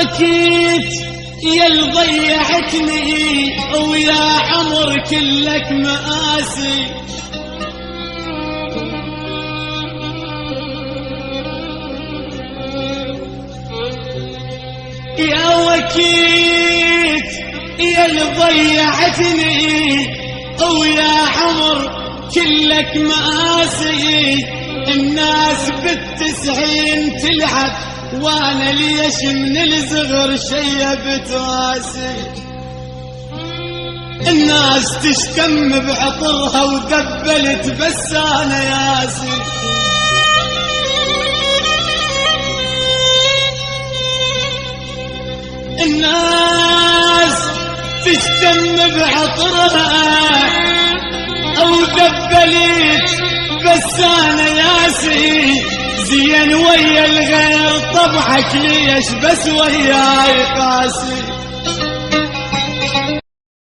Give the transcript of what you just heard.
وكيت يا اللي ضيعتني ويا عمر كلك مآسي. يا وكيت يا اللي ضيعتني ويا عمر كلك مآسي. الناس بالتسعين تلعب وانا ليش من الصغر شيبت راسي. الناس تشتم بعطرها ودبلت بس انا ياسي. الناس تشتم بعطرها او دبلت بس انا ياسي. زين ويا الغير طبعك ليش بس وياي قاسي.